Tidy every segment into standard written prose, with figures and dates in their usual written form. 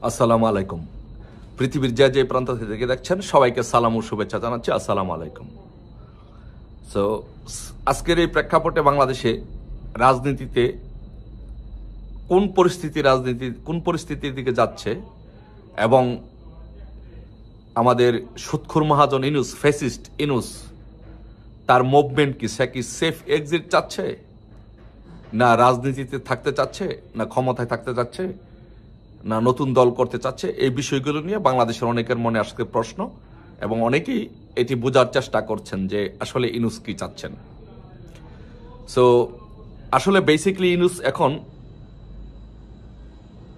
আসসালামু আলাইকুম। পৃথিবীর যে প্রান্ত থেকে দেখছেন সবাইকে সালাম ও শুভেচ্ছা জানাচ্ছি। আসসালামু আলাইকুম। সো আজকের এই প্রেক্ষাপটে বাংলাদেশে রাজনীতিতে কোন পরিস্থিতির দিকে যাচ্ছে এবং আমাদের সুৎখুর মহাজন ইনুস, ফ্যাসিস্ট ইনুস, তার মুভমেন্ট কি? সে কি সেফ এক্সিট চাচ্ছে, না রাজনীতিতে থাকতে চাচ্ছে, না ক্ষমতায় থাকতে চাচ্ছে, না নতুন দল করতে চাচ্ছে? এই বিষয়গুলো নিয়ে বাংলাদেশের অনেকের মনে আজকে প্রশ্ন, এবং অনেকেই এটি বোঝার চেষ্টা করছেন যে আসলে ইনুস কি চাচ্ছেন। সো আসলে বেসিক্যালি ইনুস এখন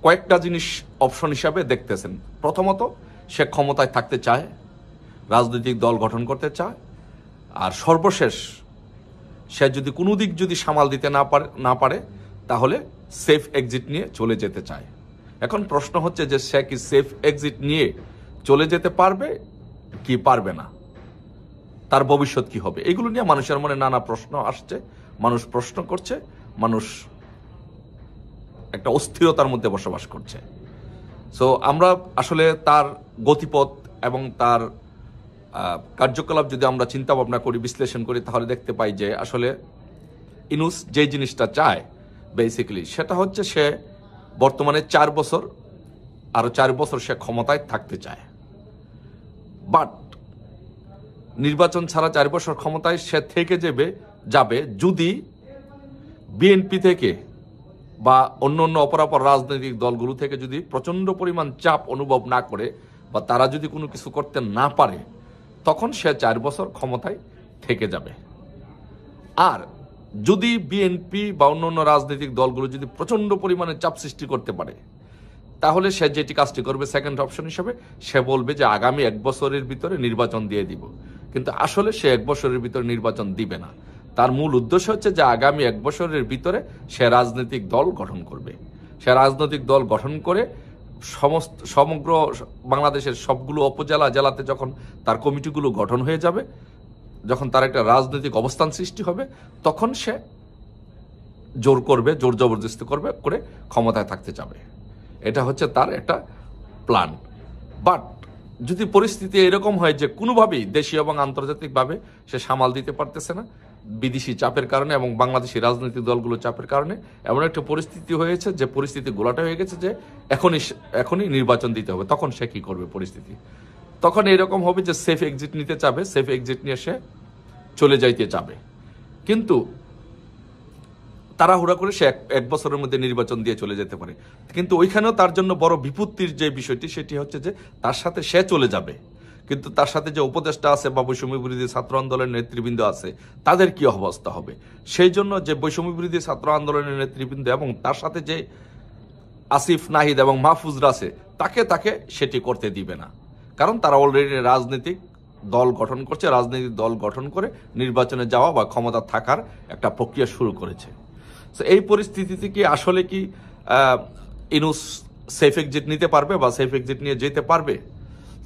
কয়েকটা জিনিস অপশন হিসাবে দেখতেছেন। প্রথমত, সে ক্ষমতায় থাকতে চায়, রাজনৈতিক দল গঠন করতে চায়, আর সর্বশেষ সে যদি কোনো দিক যদি সামাল দিতে না পারে তাহলে সেফ এক্সিট নিয়ে চলে যেতে চায়। এখন প্রশ্ন হচ্ছে যে সে কি সেফ এক্সিট নিয়ে চলে যেতে পারবে কি পারবে না, তার ভবিষ্যৎ কি হবে, এগুলো নিয়ে মানুষের মনে নানা প্রশ্ন আসছে। মানুষ প্রশ্ন করছে, মানুষ একটা অস্থিরতার মধ্যে বসবাস করছে। সো আমরা আসলে তার গতিপথ এবং তার কার্যকলাপ যদি আমরা চিন্তা ভাবনা করি, বিশ্লেষণ করি, তাহলে দেখতে পাই যে আসলে ইনুস যে জিনিসটা চায় বেসিক্যালি সেটা হচ্ছে সে বর্তমানে 4 বছর, আরো 4 বছর সে ক্ষমতায় থাকতে চায়। বাট নির্বাচন ছাড়া 4 বছর ক্ষমতায় সে থেকে যাবে যদি বিএনপি থেকে বা অন্য অপরাপর রাজনৈতিক দলগুলো থেকে যদি প্রচন্ড পরিমাণ চাপ অনুভব না করে বা তারা যদি কোনো কিছু করতে না পারে, তখন সে 4 বছর ক্ষমতায় থেকে যাবে। আর যদি বিএনপি বা অন্য রাজনৈতিক দলগুলো যদি প্রচন্ড পরিমাণে চাপ সৃষ্টি করতে পারে, তাহলে সে যেটি কাজটি করবে সেকেন্ড অপশন হিসেবে, সে বলবে যে আগামী 1 বছরের ভিতরে নির্বাচন দিয়ে দিব। কিন্তু আসলে সে 1 বছরের ভিতরে নির্বাচন দিবে না। তার মূল উদ্দেশ্য হচ্ছে যে আগামী 1 বছরের ভিতরে সে রাজনৈতিক দল গঠন করবে। সে রাজনৈতিক দল গঠন করে সমগ্র বাংলাদেশের সবগুলো জেলাতে যখন তার কমিটিগুলো গঠন হয়ে যাবে, যখন তার একটা রাজনৈতিক অবস্থান সৃষ্টি হবে, তখন সে জোর জবরদস্তি করে ক্ষমতায় থাকতে যাবে। এটা হচ্ছে তার একটা প্ল্যান। বাট যদি পরিস্থিতি এরকম হয় যে কোনোভাবেই দেশীয় এবং আন্তর্জাতিকভাবে সে সামাল দিতে পারতেছে না, বিদেশি চাপের কারণে এবং বাংলাদেশি রাজনৈতিক দলগুলো চাপের কারণে এমন একটা পরিস্থিতি হয়েছে যে পরিস্থিতি গোলাটা হয়ে গেছে যে এখনই নির্বাচন দিতে হবে, তখন সে কি করবে? পরিস্থিতি তখন এরকম হবে যে সেফ এক্সিট নিতে চাবে, সেফ এক্সিট নিয়ে সে চলে যাইতে চাবে। কিন্তু তাড়াহুড়া করে সে 1 বছরের মধ্যে নির্বাচন দিয়ে চলে যেতে পারে। কিন্তু ওইখানেও তার জন্য বড় বিপত্তির যে বিষয়টি, সেটি হচ্ছে যে তার সাথে সে চলে যাবে, কিন্তু তার সাথে যে উপদেষ্টা আছে বা বৈষম্য বিরোধী ছাত্র আন্দোলনের নেতৃবৃন্দ আছে, তাদের কি অবস্থা হবে? সেই জন্য যে বৈষম্য বিরোধী ছাত্র আন্দোলনের নেতৃবৃন্দ এবং তার সাথে যে আসিফ, নাহিদ এবং মাহফুজরা আছে, তাকে সেটি করতে দিবে না। কারণ তারা অলরেডি রাজনৈতিক দল গঠন করছে, রাজনৈতিক দল গঠন করে নির্বাচনে যাওয়া বা ক্ষমতা থাকার একটা প্রক্রিয়া শুরু করেছে। এই পরিস্থিতিতে কি আসলে কি ইনুস সেফ এক্সিট নিতে পারবে বা সেফ এক্সিট নিয়ে যেতে পারবে?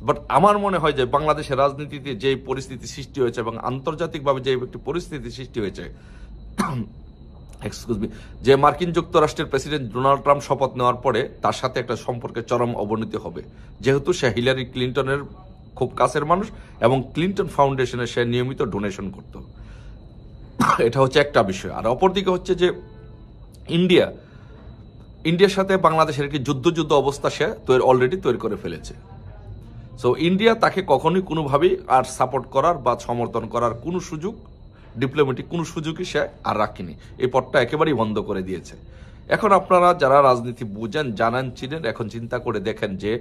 বাট আমার মনে হয় যে বাংলাদেশের রাজনীতিতে যে পরিস্থিতি সৃষ্টি হয়েছে এবং আন্তর্জাতিকভাবে যে একটি পরিস্থিতি সৃষ্টি হয়েছে, যে মার্কিন যুক্তরাষ্ট্রের প্রেসিডেন্ট ডোনাল্ড ট্রাম্প শপথ নেওয়ার পরে তার সাথে একটা সম্পর্কের চরম অবনতি হবে, যেহেতু সে হিলারি ক্লিন্টনের খুব কাছের মানুষ এবং ক্লিন্টন ফাউন্ডেশনে সে নিয়মিত ডোনেশন করত। এটা হচ্ছে একটা বিষয়। আর অপরদিকে হচ্ছে যে ইন্ডিয়ার সাথে বাংলাদেশের একটি যুদ্ধ অবস্থা সে অলরেডি তৈরি করে ফেলেছে। সো ইন্ডিয়া তাকে কখনোই কোনোভাবেই আর সাপোর্ট করার বা সমর্থন করার কোনো সুযোগ, ডিপ্লোম্যাটিক কোনো সুযোগই সে আর রাখেনি। এই পথটা একেবারেই বন্ধ করে দিয়েছে। এখন আপনারা যারা রাজনীতি বুঝেন, জানেন, চিনেন, এখন চিন্তা করে দেখেন যে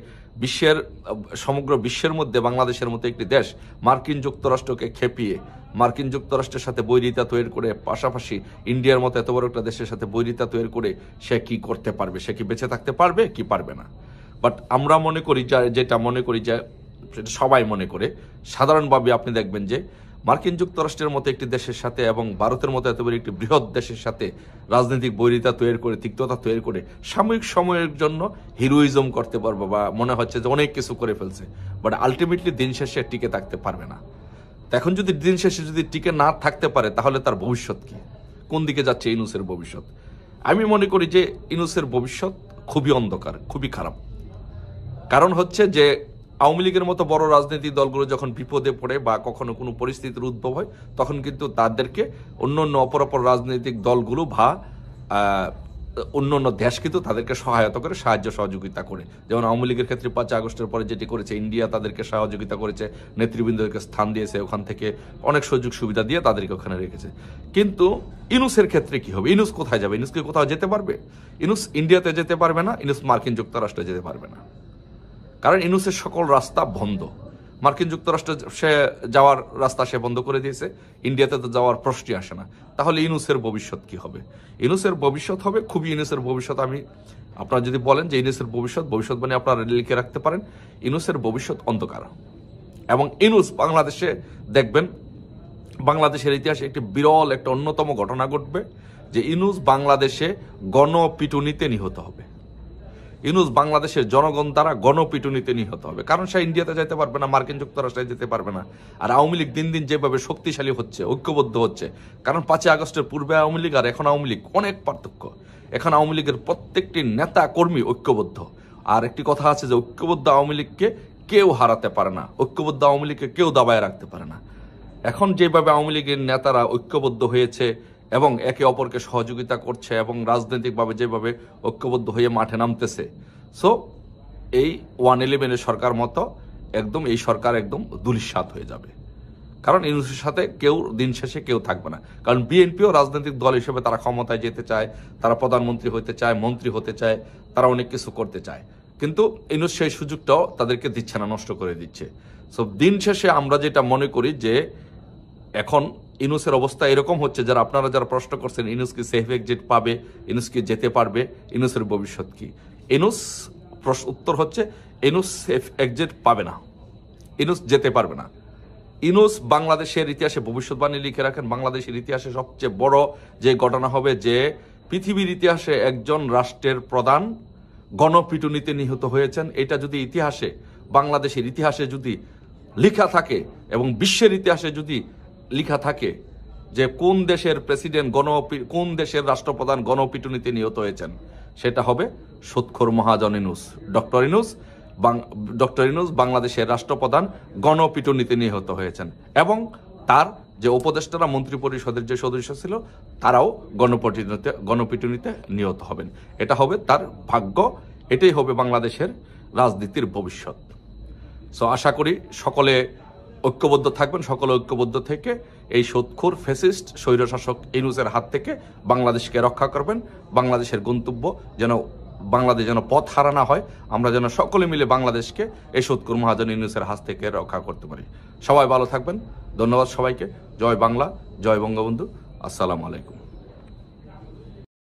সমগ্র বিশ্বের মধ্যে বাংলাদেশের মতো একটি দেশ মার্কিন যুক্তরাষ্ট্রকে খেপিয়ে, মার্কিন যুক্তরাষ্ট্রের সাথে বৈরিতা তৈরি করে, পাশাপাশি ইন্ডিয়ার মতো এত বড় একটা দেশের সাথে বৈরিতা তৈরি করে সে কি করতে পারবে? সে কি বেঁচে থাকতে পারবে কি পারবে না? বাট আমরা মনে করি যেটা মনে করি যে সবাই মনে করে, সাধারণভাবে আপনি দেখবেন যে মার্কিন যুক্তরাষ্ট্রের মতো একটি দেশের সাথে এবং ভারতের মতো এত বড় একটি বৃহৎ দেশের সাথে রাজনৈতিক বৈরিতা তৈরি করে, তিক্ততা তৈরি করে সাময়িক সময়ের জন্য হিরোইজম করতে পারবে বা মনে হচ্ছে যে অনেক কিছু করে ফেলছে, বাট আলটিমেটলি দিন শেষে টিকে থাকতে পারবে না। এখন যদি দিন শেষে যদি টিকে না থাকতে পারে, তাহলে তার ভবিষ্যৎ কি? কোন দিকে যাচ্ছে ইনুসের ভবিষ্যৎ? আমি মনে করি যে ইনুসের ভবিষ্যৎ খুবই অন্ধকার, খুবই খারাপ। কারণ হচ্ছে যে আওয়ামী লীগের মতো বড় রাজনৈতিক দলগুলো যখন বিপদে পড়ে বা কখনো কোনো পরিস্থিতির উদ্ভব হয়, তখন কিন্তু তাদেরকে অন্য অপর রাজনৈতিক দলগুলো বা অন্য দেশ কিন্তু তাদেরকে সহায়তা করে, সাহায্য সহযোগিতা করে। যেমন আওয়ামী লীগের ক্ষেত্রে 5 আগস্টের পরে যেটি করেছে, ইন্ডিয়া তাদেরকে সহযোগিতা করেছে, নেতৃবৃন্দকে স্থান দিয়েছে, ওখান থেকে অনেক সুযোগ সুবিধা দিয়ে তাদেরকে ওখানে রেখেছে। কিন্তু ইনুসের ক্ষেত্রে কি হবে? ইনুস কোথায় যাবে? ইনুস কি কোথাও যেতে পারবে? ইনুস ইন্ডিয়াতে যেতে পারবে না, ইনুস মার্কিন যুক্তরাষ্ট্রে যেতে পারবে না, কারণ ইনুসের সকল রাস্তা বন্ধ। মার্কিন যুক্তরাষ্ট্রে সে যাওয়ার রাস্তা সে বন্ধ করে দিয়েছে, ইন্ডিয়াতে তো যাওয়ার প্রশ্নই আসে না। তাহলে ইনুসের ভবিষ্যৎ কি হবে? ইনুসের ভবিষ্যৎ হবে খুবই, ইনুসের ভবিষ্যৎ আপনারা যদি বলেন যে ইনুসের ভবিষ্যৎ মানে আপনারা লিখে রাখতে পারেন, ইনুসের ভবিষ্যৎ অন্ধকার। এবং ইনুস বাংলাদেশে দেখবেন, বাংলাদেশের ইতিহাসে একটি বিরল একটা অন্যতম ঘটনা ঘটবে যে ইনুস বাংলাদেশে গণপিটুনিতে নিহত হবে। ইনুস বাংলাদেশের জনগণ দ্বারা গণপিটুনিতে নিহত হবে, কারণ সে ইন্ডিয়াতে যেতে পারবে না, মার্কিন যুক্তরাষ্ট্রে যেতে পারবে না। আর আওয়ামী লীগ দিন দিন যেভাবে শক্তিশালী হচ্ছে, ঐক্যবদ্ধ হচ্ছে, কারণ 5 আগস্টের পূর্বে আওয়ামী লীগ আর এখন আওয়ামী লীগ অনেক পার্থক্য। এখন আওয়ামী লীগের প্রত্যেকটি নেতা কর্মী ঐক্যবদ্ধ। আর একটি কথা আছে যে ঐক্যবদ্ধ আওয়ামী লীগকে কেউ হারাতে পারে না, ঐক্যবদ্ধ আওয়ামী লীগকে কেউ দাবায় রাখতে পারে না। এখন যেভাবে আওয়ামী লীগের নেতারা ঐক্যবদ্ধ হয়েছে এবং একে অপরকে সহযোগিতা করছে এবং রাজনৈতিকভাবে যেভাবে ঐক্যবদ্ধ হয়ে মাঠে নামতেছে, সো এই 111 সরকার মতো একদম এই সরকার একদম ধূলিসাৎ হয়ে যাবে। কারণ ইউনূসের সাথে কেউ দিন শেষে কেউ থাকবে না। কারণ বিএনপিও রাজনৈতিক দল হিসেবে তারা ক্ষমতায় যেতে চায়, তারা প্রধানমন্ত্রী হতে চায়, মন্ত্রী হতে চায়, তারা অনেক কিছু করতে চায়, কিন্তু ইউনূস সেই সুযোগটাও তাদেরকে দিচ্ছে না, নষ্ট করে দিচ্ছে। সো দিন শেষে আমরা যেটা মনে করি যে এখন ইউনূসের অবস্থা এরকম হচ্ছে, যারা আপনারা যারা প্রশ্ন করছেন ইউনূস কি সেফ এক্সিট পাবে, ইউনূস কি যেতে পারবে, ইউনূসের ভবিষ্যৎ কি? ইউনূস উত্তর হচ্ছে ইউনূস সেফ এক্সিট পাবে না, ইউনূস যেতে পারবে না। ইউনূস বাংলাদেশের ইতিহাসে ভবিষ্যৎবাণী লিখে রাখেন, বাংলাদেশের ইতিহাসে সবচেয়ে বড় যে ঘটনা হবে যে পৃথিবীর ইতিহাসে একজন রাষ্ট্রের প্রধান গণপিটুনিতে নিহত হয়েছেন। এটা যদি ইতিহাসে, বাংলাদেশের ইতিহাসে যদি লেখা থাকে এবং বিশ্বের ইতিহাসে যদি লেখা থাকে যে কোন দেশের প্রেসিডেন্ট কোন দেশের রাষ্ট্রপ্রধান গণপিটুনিতে নিহত হয়েছেন, সেটা হবে সুৎখোর মহাজন ইউনূস। ডক্টর ইউনূস বাংলাদেশের রাষ্ট্রপ্রধান গণপিটুনিতে নিহত হয়েছেন এবং তার যে উপদেষ্টারা, মন্ত্রী পরিষদের যে সদস্য ছিল, তারাও গণপিটুনিতে নিহত হবেন। এটা হবে তার ভাগ্য, এটাই হবে বাংলাদেশের রাজনীতির ভবিষ্যৎ। সো আশা করি সকলে ঐক্যবদ্ধ থাকবেন, সকলে ঐক্যবদ্ধ থেকে এই সুৎখোর ফ্যাসিস্ট স্বৈরশাসক ইউনূসের হাত থেকে বাংলাদেশকে রক্ষা করবেন। বাংলাদেশের গন্তব্য বাংলাদেশ যেন পথ হারা না হয়, আমরা যেন সকলে মিলে বাংলাদেশকে এই সুৎখোর মহাজন ইউনূসের হাত থেকে রক্ষা করতে পারি। সবাই ভালো থাকবেন, ধন্যবাদ সবাইকে। জয় বাংলা, জয় বঙ্গবন্ধু, আসসালামু আলাইকুম।